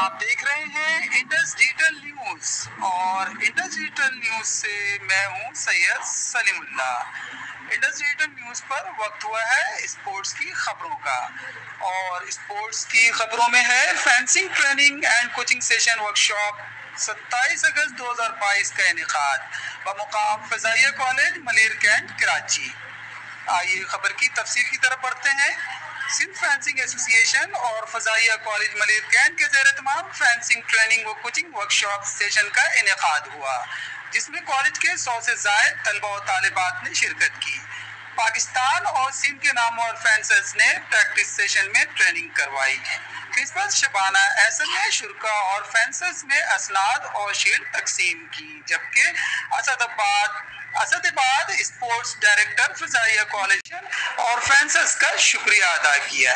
آپ دیکھ رہے ہیں انڈس ڈیجیٹل نیوز اور انڈس ڈیجیٹل نیوز سے میں ہوں سید سلیم اللہ۔ انڈس ڈیجیٹل نیوز پر وقت ہوا ہے اسپورٹس کی خبروں کا، اور اسپورٹس کی خبروں میں ہے fencing training and coaching session workshop 27 اگست 2022 کا انعقاد بمقام فضائیہ کالج ملیر کینٹ کراچی۔ آئیے خبر کی تفصیل کی طرف بڑھتے ہیں۔ سندھ فینسنگ ایسوسی ایشن اور فضائیہ کالج ملیر کینٹ کے زیر اہتمام فینسنگ ٹریننگ و کوچنگ ورکشاپ سیشن کا انعقاد ہوا، جس میں کالج کے 100 سے زائد طلبہ و طالبات نے شرکت کی۔ پاکستان اور سندھ کے نامور فینسرز نے پریکٹس سیشن میں ٹریننگ کروائی۔ پرنسپل شبانہ احسن نے شرکاء اور فینسرز میں اسناد اور شیلڈ تقسیم کی، جبکہ اسدآباد اسپورٹس ڈائریکٹر فضائیہ کالج اور فینسرز کا شکریہ ادا کیا۔